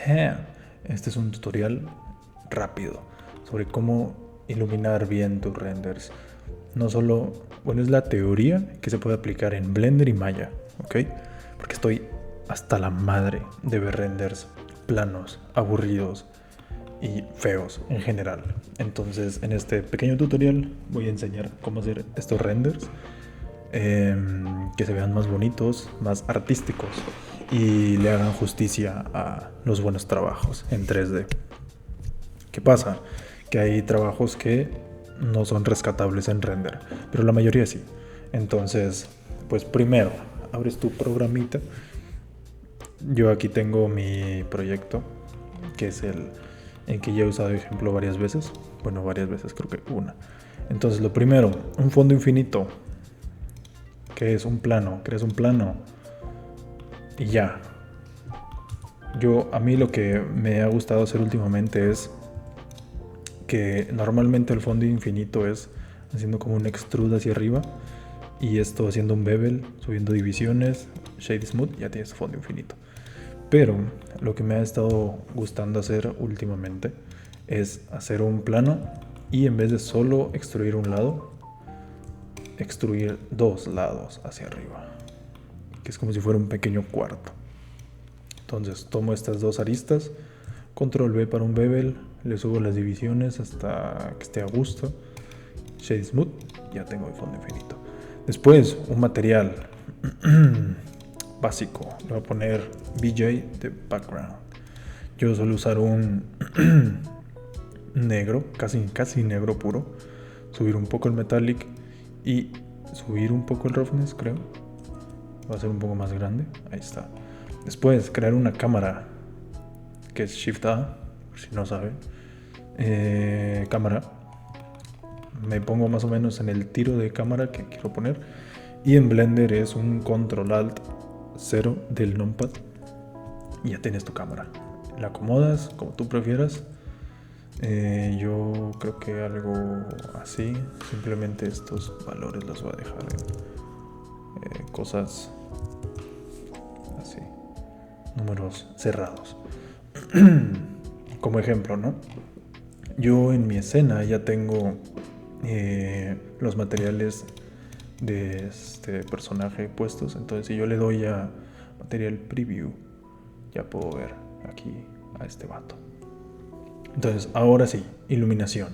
Este es un tutorial rápido sobre cómo iluminar bien tus renders. No solo, bueno, es la teoría que se puede aplicar en Blender y Maya, ¿ok? Porque estoy hasta la madre de ver renders planos, aburridos y feos en general. Entonces, en este pequeño tutorial voy a enseñar cómo hacer estos renders que se vean más bonitos, más artísticos y le hagan justicia a los buenos trabajos en 3D. ¿Qué pasa? Que hay trabajos que no son rescatables en render, pero la mayoría sí. Entonces, pues primero abres tu programita. Yo aquí tengo mi proyecto, que es el que ya he usado de ejemplo varias veces. Bueno, varias veces, creo que una. Entonces, lo primero, un fondo infinito, que es un plano. Creas un plano y ya. A mí lo que me ha gustado hacer últimamente es que normalmente el fondo infinito es haciendo como un extrude hacia arriba y esto haciendo un bevel, subiendo divisiones, shade smooth, ya tienes fondo infinito. Pero lo que me ha estado gustando hacer últimamente es hacer un plano y en vez de solo extruir un lado, extruir dos lados hacia arriba, que es como si fuera un pequeño cuarto. Entonces tomo estas dos aristas, control V para un bevel, le subo las divisiones hasta que esté a gusto, shade smooth, ya tengo el fondo infinito. Después un material básico, le voy a poner BJ de background. Yo suelo usar un negro, casi negro puro, subir un poco el metallic y subir un poco el roughness, creo. Va a ser un poco más grande, ahí está. Después crear una cámara, que es Shift A, por si no saben. Cámara. Me pongo más o menos en el tiro de cámara que quiero poner. Y en Blender es un Control Alt 0 del numpad. Y ya tienes tu cámara. La acomodas como tú prefieras. Yo creo que algo así. Simplemente estos valores los voy a dejar en cosas así. Números cerrados. Como ejemplo, ¿no? Yo en mi escena ya tengo los materiales de este personaje puestos. Entonces si yo le doy a material preview, ya puedo ver aquí a este vato. Entonces ahora sí, iluminación.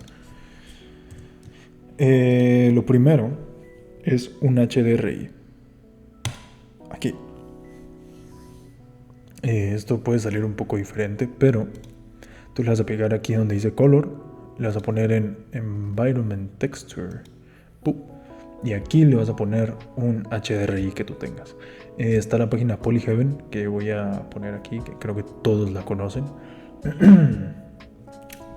Lo primero es un HDRI. Aquí. Esto puede salir un poco diferente, pero tú le vas a pegar aquí donde dice color, le vas a poner en environment texture, y aquí le vas a poner un HDRI que tú tengas. Está la página Polyheaven, que voy a poner aquí, que creo que todos la conocen.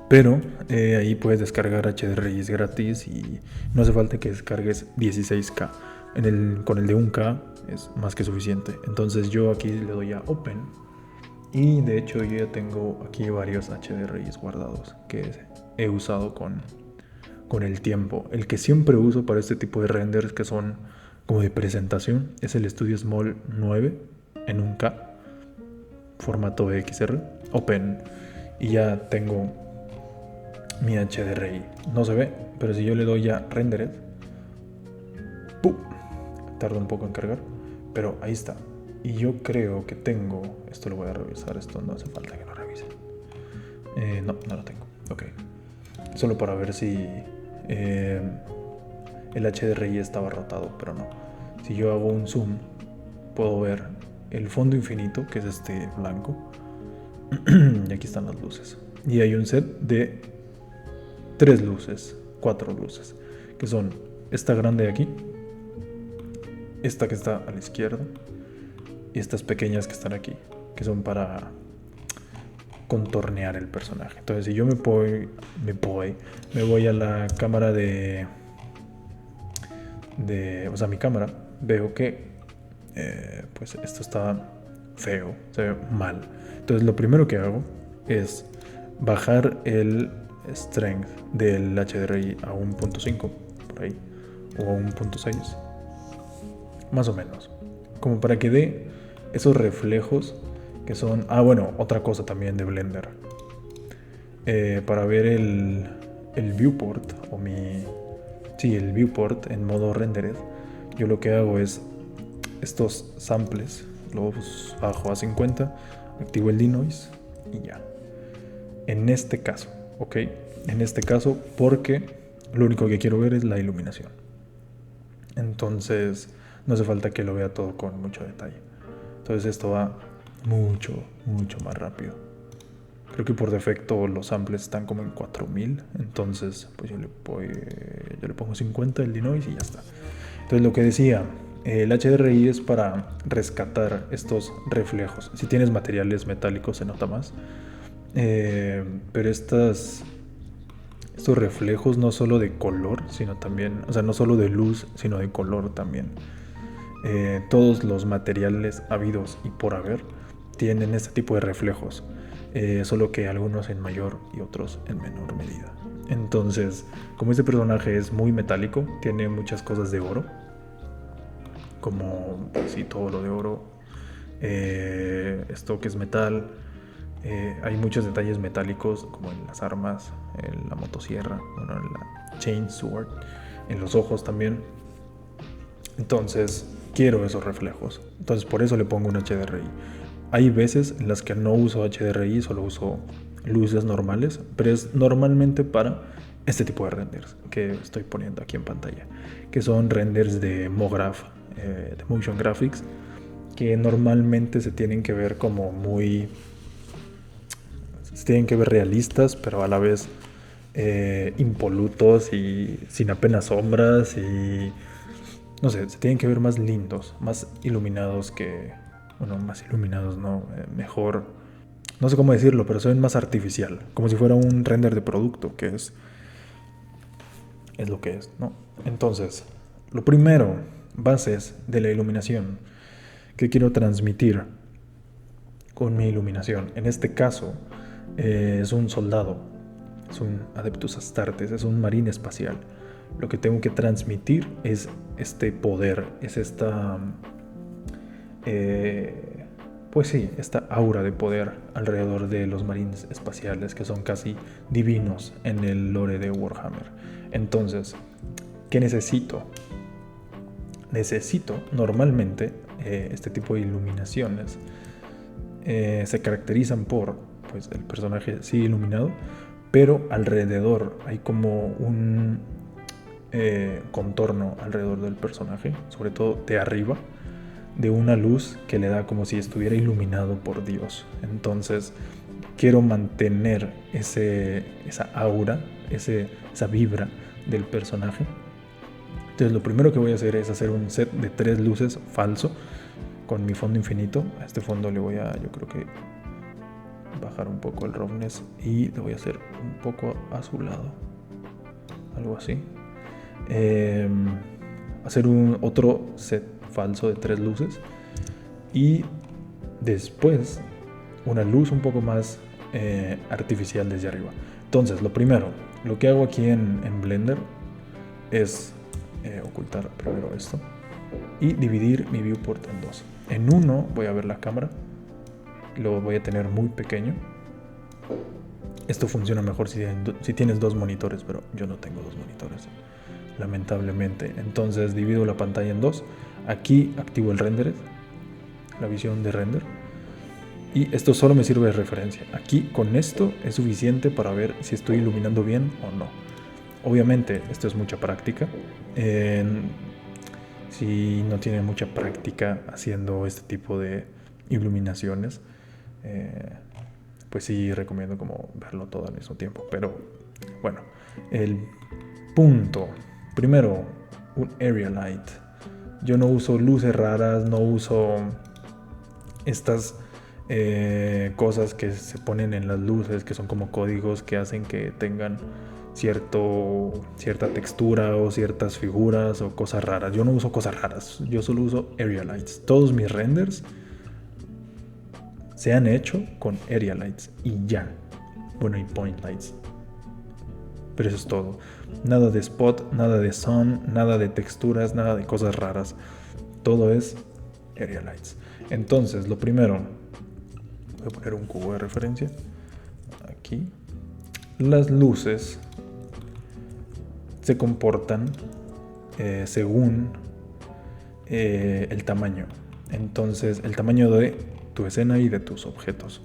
Pero ahí puedes descargar HDRIs gratis y no hace falta que descargues 16K. Con el de 1K es más que suficiente. Entonces yo aquí le doy a Open. Y de hecho yo ya tengo aquí varios HDRIs guardados que he usado con el tiempo. El que siempre uso para este tipo de renders que son como de presentación es el Studio Small 9 en 1K, formato XR, Open. Y ya tengo mi HDRI. No se ve, pero si yo le doy a Rendered, ¡pum!, tarda un poco en cargar, pero ahí está. Y yo creo que tengo, esto lo voy a revisar, esto no hace falta que lo revise. No lo tengo. Ok. Solo para ver si el HDRI estaba rotado, pero no. Si yo hago un zoom, puedo ver el fondo infinito, que es este blanco. Y aquí están las luces. Y hay un set de 4 luces, que son esta grande de aquí, esta que está a la izquierda y estas pequeñas que están aquí, que son para contornear el personaje. Entonces si yo me voy a la cámara o sea, mi cámara, veo que pues esto está feo, se ve mal. Entonces lo primero que hago es bajar el strength del HDRI a 1.5 por ahí, o a 1.6 más o menos, como para que dé esos reflejos que son... bueno, otra cosa también de Blender. Para ver el viewport el viewport en modo rendered, yo lo que hago es estos samples los bajo a 50, activo el denoise y ya. En este caso, ¿ok? En este caso, porque lo único que quiero ver es la iluminación. Entonces, no hace falta que lo vea todo con mucho detalle. Entonces esto va mucho más rápido. Creo que por defecto los samples están como en 4000. Entonces, pues yo le pongo 50 el denoise y ya está. Entonces lo que decía, el HDRI es para rescatar estos reflejos. Si tienes materiales metálicos se nota más. Pero estos reflejos no solo de color, sino también, o sea, no solo de luz, sino de color también. Todos los materiales habidos y por haber tienen este tipo de reflejos, solo que algunos en mayor y otros en menor medida. Entonces, como este personaje es muy metálico, tiene muchas cosas de oro, como sí, todo lo de oro, esto que es metal. Hay muchos detalles metálicos, como en las armas, en la motosierra, bueno, en la chainsword, en los ojos también. Entonces quiero esos reflejos, entonces por eso le pongo un HDRI. Hay veces en las que no uso HDRI, solo uso luces normales, pero es normalmente para este tipo de renders que estoy poniendo aquí en pantalla, que son renders de MoGraph, de Motion Graphics, que normalmente se tienen que ver como se tienen que ver realistas, pero a la vez impolutos y sin apenas sombras, y no sé, se tienen que ver más lindos, más iluminados más iluminados, no, mejor, no sé cómo decirlo, pero se ven más artificial, como si fuera un render de producto, que es lo que es, ¿no? Entonces, lo primero, bases de la iluminación que quiero transmitir con mi iluminación. En este caso, es un soldado, es un Adeptus Astartes, es un marín espacial. Lo que tengo que transmitir es este poder, es esta esta aura de poder alrededor de los marines espaciales, que son casi divinos en el lore de Warhammer. Entonces, ¿qué necesito? Necesito normalmente este tipo de iluminaciones se caracterizan por el personaje sí iluminado, pero alrededor hay como un contorno alrededor del personaje, sobre todo de arriba, de una luz que le da como si estuviera iluminado por Dios. Entonces quiero mantener esa aura, esa vibra del personaje. Entonces lo primero que voy a hacer es hacer un set de 3 luces falso con mi fondo infinito. A este fondo le voy a, yo creo que, bajar un poco el roughness y le voy a hacer un poco azulado, algo así. Hacer otro set falso de 3 luces y después una luz un poco más artificial desde arriba. Entonces lo primero, lo que hago aquí en Blender es ocultar primero esto y dividir mi viewport en 2. En uno voy a ver la cámara, lo voy a tener muy pequeño. Esto funciona mejor si tienes 2 monitores, pero yo no tengo 2 monitores, lamentablemente. Entonces divido la pantalla en 2. Aquí activo el rendered, la visión de render, y esto solo me sirve de referencia. Aquí con esto es suficiente para ver si estoy iluminando bien o no. Obviamente esto es mucha práctica. Si no tienen mucha práctica haciendo este tipo de iluminaciones, pues sí recomiendo como verlo todo al mismo tiempo. Pero bueno, el punto primero, un area light. Yo no uso luces raras, no uso estas cosas que se ponen en las luces, que son como códigos que hacen que tengan cierta textura o ciertas figuras o cosas raras. Yo no uso cosas raras, yo solo uso area lights. Todos mis renders se han hecho con area lights y ya. Bueno, y point lights. Pero eso es todo. Nada de spot, nada de sun, nada de texturas, nada de cosas raras. Todo es area lights. Entonces, lo primero, Voy a poner un cubo de referencia aquí. Las luces se comportan según el tamaño. Entonces, el tamaño de tu escena y de tus objetos.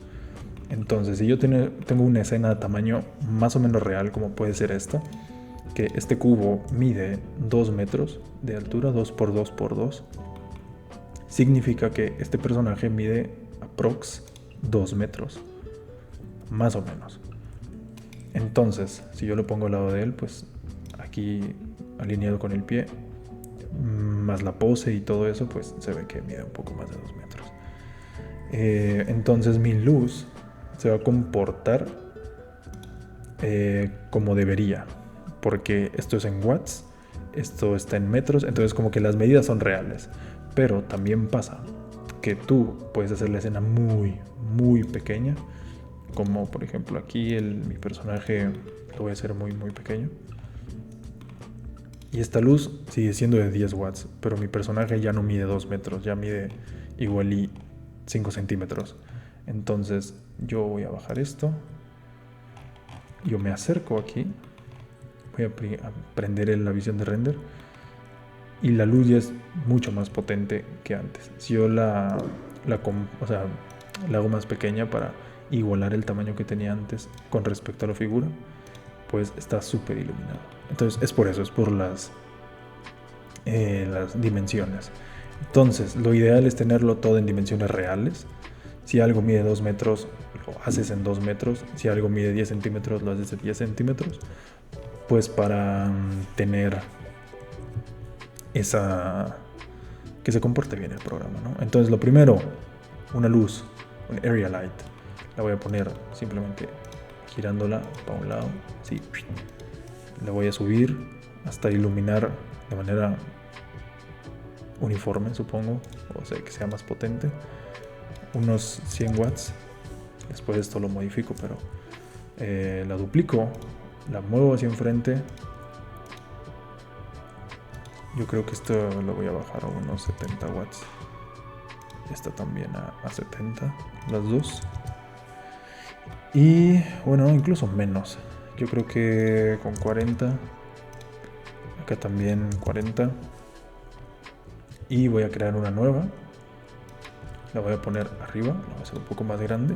Entonces, si yo tengo una escena de tamaño más o menos real, como puede ser esta, que este cubo mide 2 metros de altura, 2 por 2 por 2, significa que este personaje mide aprox 2 metros, más o menos. Entonces, si yo lo pongo al lado de él, pues aquí alineado con el pie, más la pose y todo eso, pues se ve que mide un poco más de 2 metros. Entonces mi luz se va a comportar como debería, porque esto es en watts, esto está en metros, entonces como que las medidas son reales. Pero también pasa que tú puedes hacer la escena muy, muy pequeña, como por ejemplo aquí mi personaje lo voy a hacer muy, muy pequeño. Y esta luz sigue siendo de 10 watts, pero mi personaje ya no mide 2 metros, ya mide igual y 5 centímetros. Entonces yo voy a bajar esto, yo me acerco aquí, voy a prender la visión de render y la luz ya es mucho más potente que antes. Si yo la hago más pequeña para igualar el tamaño que tenía antes con respecto a la figura, pues está súper iluminado. Entonces es por eso, es por las dimensiones. Entonces lo ideal es tenerlo todo en dimensiones reales. Si algo mide 2 metros, lo haces en 2 metros. Si algo mide 10 centímetros, lo haces en 10 centímetros. Pues para tener que se comporte bien el programa, ¿no? Entonces lo primero, una luz, un area light. La voy a poner simplemente girándola para un lado, sí. La voy a subir hasta iluminar de manera uniforme, supongo, o sea, que sea más potente, unos 100 watts. Después esto lo modifico, pero la duplico, la muevo hacia enfrente. Yo creo que esto lo voy a bajar a unos 70 watts. Esta también a 70, las dos. Y bueno, incluso menos. Yo creo que con 40. Acá también 40. Y voy a crear una nueva. La voy a poner arriba. La voy a hacer un poco más grande.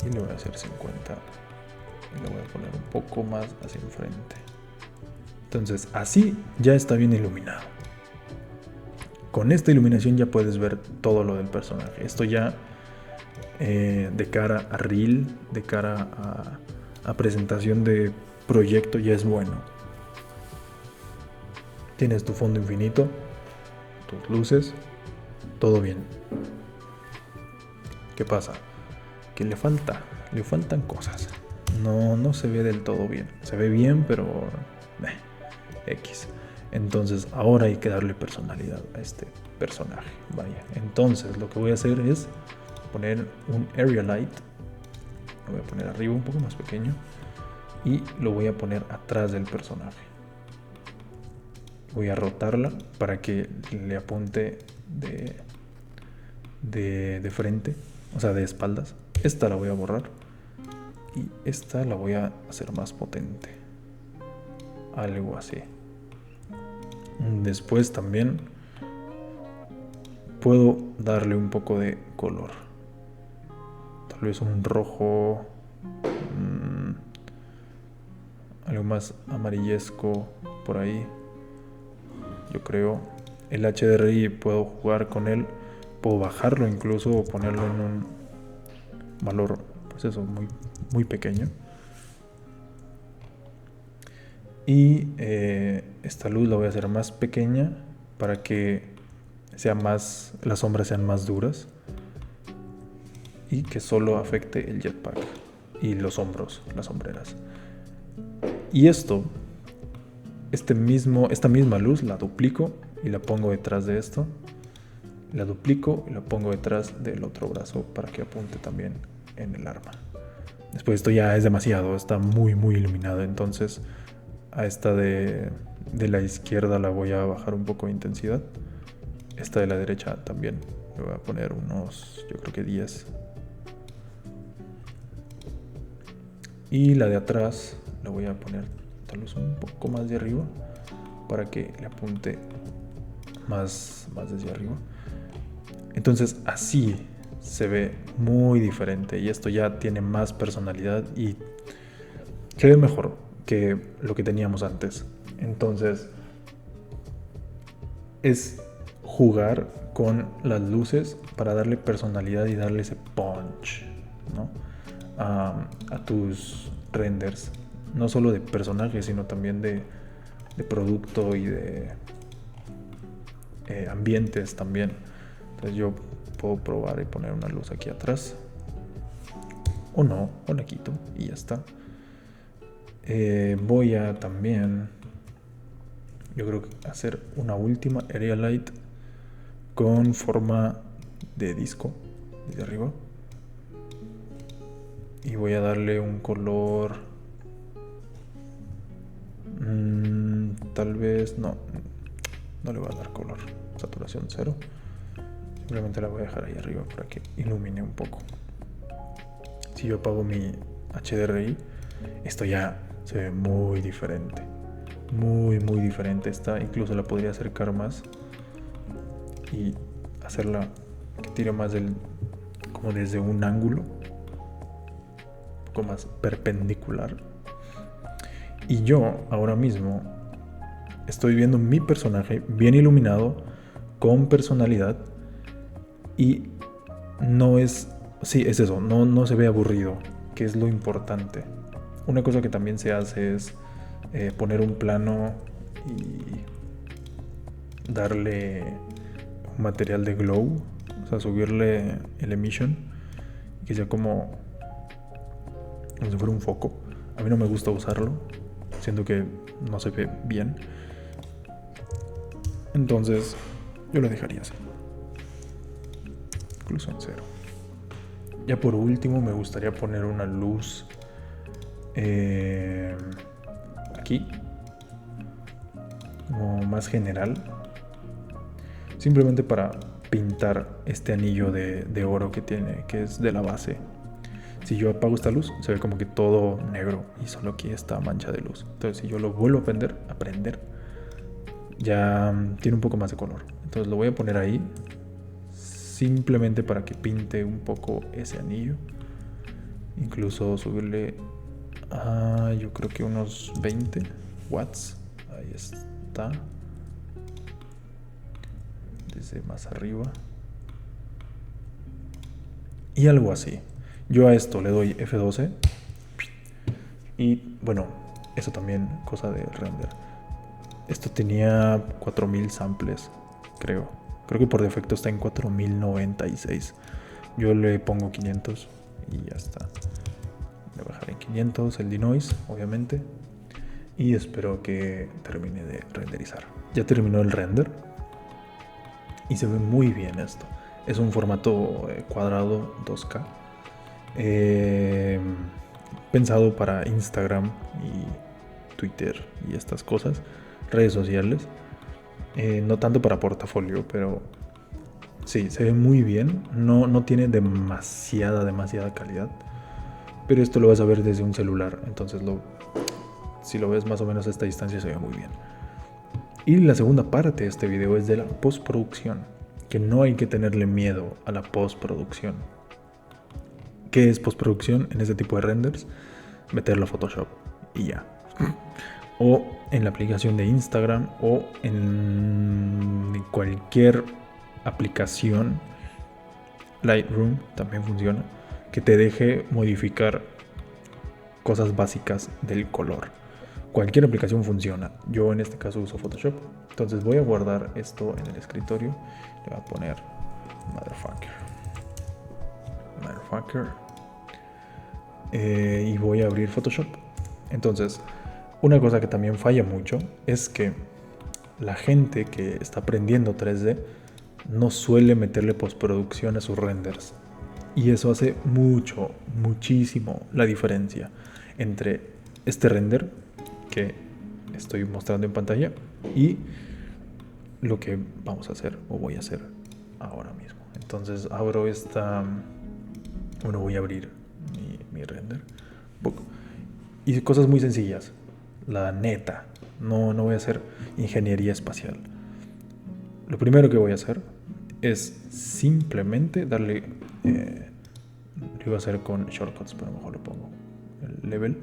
Y le voy a hacer 50. Y la voy a poner un poco más hacia enfrente. Entonces así ya está bien iluminado. Con esta iluminación ya puedes ver todo lo del personaje. Esto ya de cara a reel, de cara a presentación de proyecto ya es bueno. Tienes tu fondo infinito, tus luces, todo bien. ¿Qué pasa? Que le faltan cosas. No se ve del todo bien. Se ve bien, pero X. Entonces ahora hay que darle personalidad a este personaje. Vaya. Entonces lo que voy a hacer es poner un area light. Lo voy a poner arriba un poco más pequeño. Y lo voy a poner atrás del personaje. Voy a rotarla para que le apunte de frente, o sea, de espaldas. Esta la voy a borrar. Y esta la voy a hacer más potente. Algo así. Después también puedo darle un poco de color. Tal vez un rojo, algo más amarillesco por ahí. Yo creo. El HDRI puedo jugar con él. Puedo bajarlo incluso o ponerlo en un valor, pues eso, muy, muy pequeño. Y esta luz la voy a hacer más pequeña para que las sombras sean más duras y que solo afecte el jetpack y los hombros, las sombreras. Y esta misma luz la duplico y la pongo detrás de esto. La duplico y la pongo detrás del otro brazo para que apunte también en el arma. Después esto ya es demasiado, está muy muy iluminado, entonces a esta de la izquierda la voy a bajar un poco de intensidad. Esta de la derecha también le voy a poner unos, yo creo que 10. Y la de atrás la voy a poner tal vez un poco más de arriba para que le apunte más desde arriba. Entonces así se ve muy diferente y esto ya tiene más personalidad y se ve mejor que lo que teníamos antes. Entonces es jugar con las luces para darle personalidad y darle ese punch, ¿no? a tus renders, no solo de personajes sino también de producto y de ambientes también. Entonces yo puedo probar y poner una luz aquí atrás o no, o la quito y ya está. Voy a también, yo creo que hacer una última area light con forma de disco desde arriba y voy a darle un color tal vez no le voy a dar color, saturación 0, simplemente la voy a dejar ahí arriba para que ilumine un poco. Si yo apago mi HDRI, esto ya se ve muy diferente, muy diferente. Esta incluso la podría acercar más y hacerla que tire más como desde un ángulo un poco más perpendicular. Y yo ahora mismo estoy viendo mi personaje bien iluminado, con personalidad, y no es, sí, es eso, no se ve aburrido, que es lo importante. Una cosa que también se hace es poner un plano y darle un material de glow, o sea, subirle el emission, que sea como si fuera un foco. A mí no me gusta usarlo, siento que no se ve bien. Entonces yo lo dejaría así, incluso en 0. Ya por último me gustaría poner una luz aquí, como más general, simplemente para pintar este anillo de oro que tiene, que es de la base. Si yo apago esta luz, se ve como que todo negro y solo aquí está mancha de luz. Entonces si yo lo vuelvo a prender, ya tiene un poco más de color. Entonces lo voy a poner ahí, simplemente para que pinte un poco ese anillo. Incluso subirle a, yo creo que unos 20 watts. Ahí está. Desde más arriba. Y algo así. Yo a esto le doy F12. Y bueno, eso también cosa de render. Esto tenía 4000 samples, creo. Creo que por defecto está en 4096. Yo le pongo 500 y ya está. Le bajaré en 500 el denoise, obviamente. Y espero que termine de renderizar. Ya terminó el render. Y se ve muy bien esto. Es un formato cuadrado 2K. Pensado para Instagram y Twitter y estas cosas. Redes sociales. No tanto para portafolio, pero sí, se ve muy bien. No tiene demasiada calidad. Pero esto lo vas a ver desde un celular. Entonces si lo ves más o menos a esta distancia se ve muy bien. Y la segunda parte de este video es de la postproducción. Que no hay que tenerle miedo a la postproducción. ¿Qué es postproducción en este tipo de renders? Meterlo a Photoshop y ya. O en la aplicación de Instagram o en cualquier aplicación. Lightroom también funciona, que te deje modificar cosas básicas del color. Cualquier aplicación funciona. Yo en este caso uso Photoshop. Entonces voy a guardar esto en el escritorio. Le voy a poner motherfucker. Y voy a abrir Photoshop. Entonces, una cosa que también falla mucho es que la gente que está aprendiendo 3D no suele meterle postproducción a sus renders. Y eso hace muchísimo la diferencia entre este render que estoy mostrando en pantalla y lo que vamos a hacer o voy a hacer ahora mismo. Entonces abro esta, bueno, voy a abrir mi render book Y cosas muy sencillas, la neta. No voy a hacer ingeniería espacial. Lo primero que voy a hacer es simplemente darle... lo iba a hacer con shortcuts, pero mejor lo pongo. El level,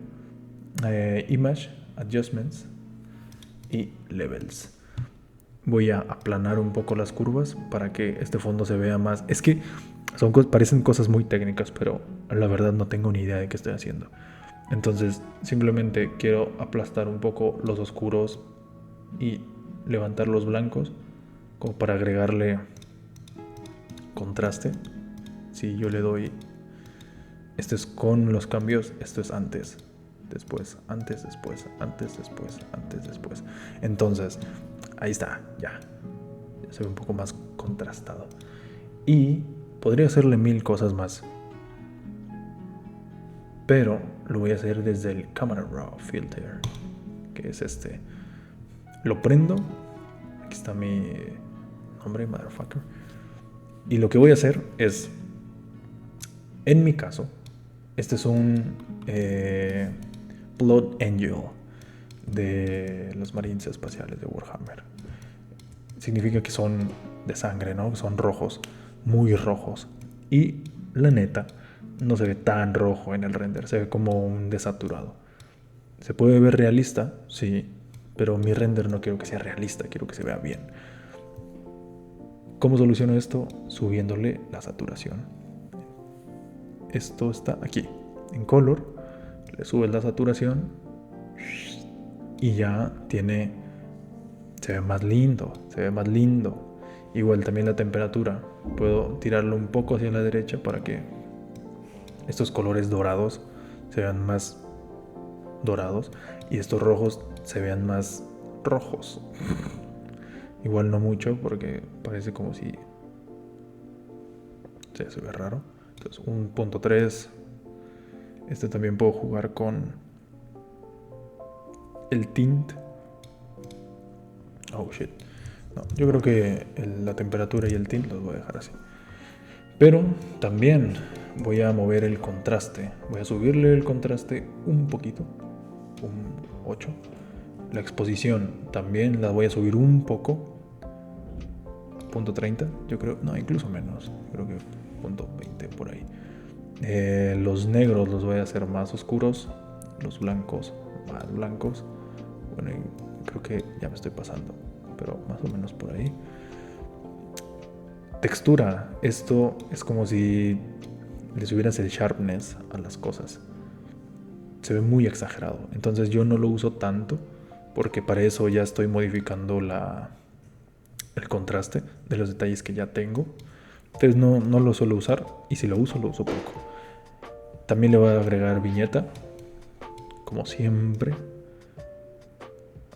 image, adjustments y levels. Voy a aplanar un poco las curvas para que este fondo se vea más. Es que parecen cosas muy técnicas, pero la verdad no tengo ni idea de qué estoy haciendo. Entonces simplemente quiero aplastar un poco los oscuros y levantar los blancos como para agregarle contraste. Si yo le doy, esto es con los cambios, esto es antes, después, antes, después, antes, después, antes, después. Entonces ahí está, ya se ve un poco más contrastado. Y podría hacerle 1000 cosas más, pero lo voy a hacer desde el Camera Raw Filter, que es este. Lo prendo, aquí está mi nombre, motherfucker. Y lo que voy a hacer es, en mi caso, este es un Blood Angel de los Marines espaciales de Warhammer. Significa que son de sangre, ¿no? Son rojos, muy rojos. Y la neta, no se ve tan rojo en el render, se ve como un desaturado. ¿Se puede ver realista? Sí, pero mi render no quiero que sea realista, quiero que se vea bien. ¿Cómo soluciono esto? Subiéndole la saturación. Esto está aquí, en color, le subes la saturación y ya tiene, se ve más lindo, se ve más lindo. Igual también la temperatura, puedo tirarlo un poco hacia la derecha para que estos colores dorados se vean más dorados y estos rojos se vean más rojos. Igual no mucho porque parece como si se ve raro. Entonces 1.3. Este también puedo jugar con el tint. Oh shit. No, yo creo que la temperatura y el tint los voy a dejar así. Pero también voy a mover el contraste. Voy a subirle el contraste un poquito. Un 8. La exposición también la voy a subir un poco. 0.30, yo creo. No, incluso menos. Creo que 0.20 por ahí. Los negros los voy a hacer más oscuros. Los blancos más blancos. Bueno, creo que ya me estoy pasando, pero más o menos por ahí. Textura. Esto es como si le subieras el sharpness a las cosas. Se ve muy exagerado. Entonces yo no lo uso tanto porque para eso ya estoy modificando el contraste de los detalles que ya tengo. Entonces no lo suelo usar, y si lo uso poco. También le voy a agregar viñeta, como siempre,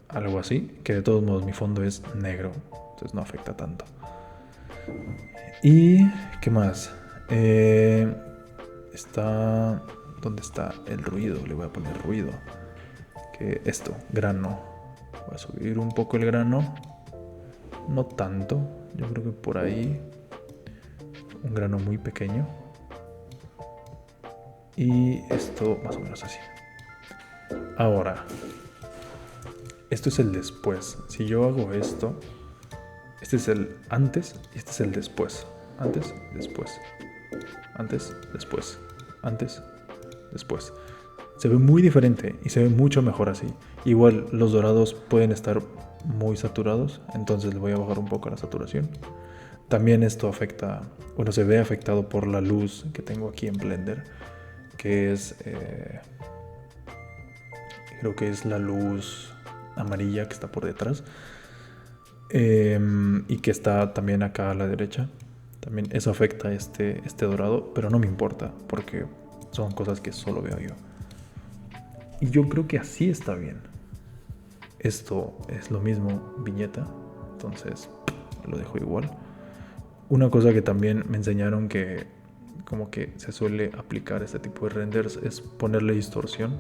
algo así, que de todos modos mi fondo es negro, entonces no afecta tanto. Y ¿qué más? ¿Dónde está el ruido? Le voy a poner ruido, que esto, grano. Voy a subir un poco el grano, no tanto, yo creo que por ahí, un grano muy pequeño. Y esto más o menos así. Ahora, esto es el después. Si yo hago esto, este es el antes y este es el después. Antes, después. Antes, después. Antes, después. Se ve muy diferente y se ve mucho mejor así. Igual los dorados pueden estar muy saturados, entonces le voy a bajar un poco la saturación. También esto afecta, bueno, se ve afectado por la luz que tengo aquí en Blender, que es, creo que es la luz amarilla que está por detrás, y que está también acá a la derecha. También eso afecta este dorado, pero no me importa porque son cosas que solo veo yo. Y yo creo que así está bien. Esto es lo mismo, viñeta, entonces lo dejo igual. Una cosa que también me enseñaron que como que se suele aplicar este tipo de renders es ponerle distorsión,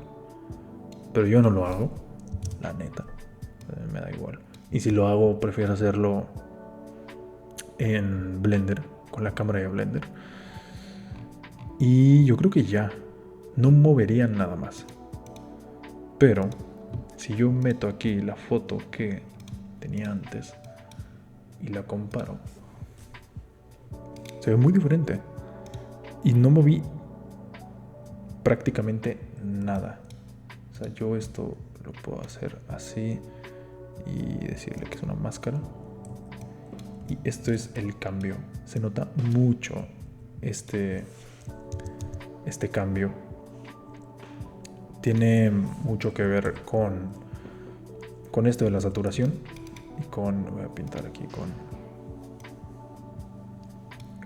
pero yo no lo hago, la neta, me da igual. Y si lo hago, prefiero hacerlo en Blender, con la cámara de Blender. Y yo creo que ya no movería nada más. Pero si yo meto aquí la foto que tenía antes y la comparo, se ve muy diferente. Y no moví prácticamente nada. O sea, yo esto lo puedo hacer así y decirle que es una máscara. Y esto es el cambio. Se nota mucho este cambio. Tiene mucho que ver con esto de la saturación y voy a pintar aquí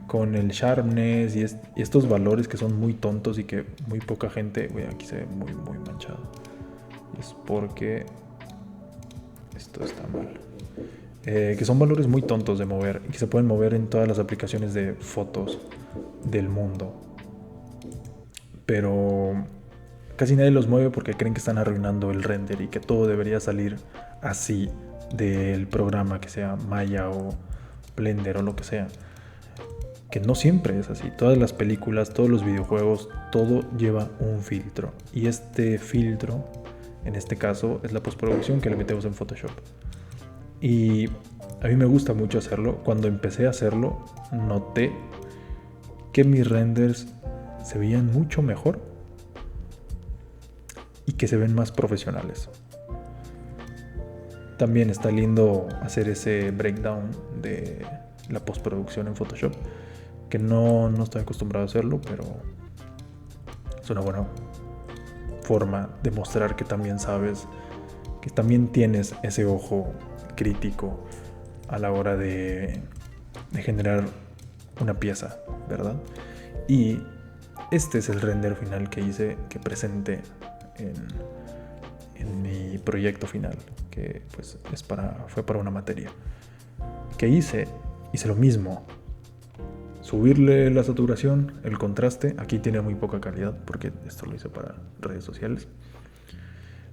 con el sharpness y estos valores que son muy tontos y que muy poca gente, aquí se ve muy manchado. Y es porque esto está mal. Que son valores muy tontos de mover y que se pueden mover en todas las aplicaciones de fotos del mundo. Pero casi nadie los mueve porque creen que están arruinando el render y que todo debería salir así del programa, que sea Maya o Blender o lo que sea. Que no siempre es así. Todas las películas, todos los videojuegos, todo lleva un filtro. Y este filtro, en este caso, es la postproducción que le metemos en Photoshop. Y a mí me gusta mucho hacerlo. Cuando empecé a hacerlo, noté que mis renders se veían mucho mejor y que se ven más profesionales. También está lindo hacer ese breakdown de la postproducción en Photoshop, que no estoy acostumbrado a hacerlo, pero es una buena forma de mostrar que también sabes, que también tienes ese ojo crítico a la hora de generar una pieza, ¿verdad? Y este es el render final que hice, que presenté en mi proyecto final, que pues fue para una materia. Que hice lo mismo. Subirle la saturación, el contraste. Aquí tiene muy poca calidad porque esto lo hice para redes sociales.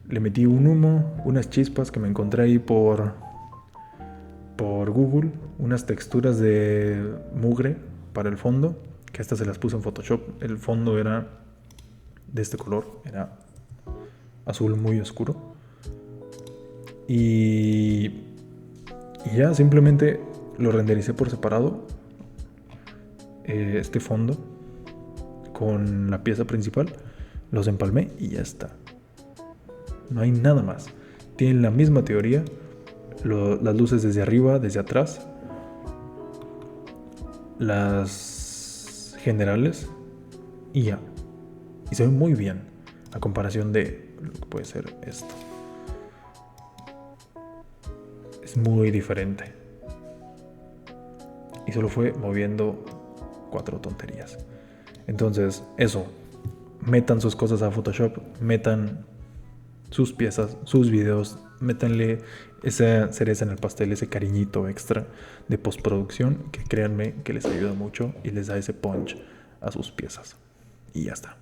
Le metí un humo, unas chispas que me encontré ahí por Google, unas texturas de mugre para el fondo, que estas se las puse en Photoshop. El fondo era de este color, era azul muy oscuro. Y ya simplemente lo rendericé por separado, este fondo con la pieza principal, los empalmé y ya está. No hay nada más. Tienen la misma teoría, las luces desde arriba, desde atrás, las generales y ya. Y se ve muy bien a comparación de lo que puede ser esto. Es muy diferente. Y solo fue moviendo 4 tonterías. Entonces, eso. Metan sus cosas a Photoshop. Metan sus piezas, sus videos. Métanle esa cereza en el pastel, ese cariñito extra de postproducción, que créanme que les ayuda mucho y les da ese punch a sus piezas. Y ya está.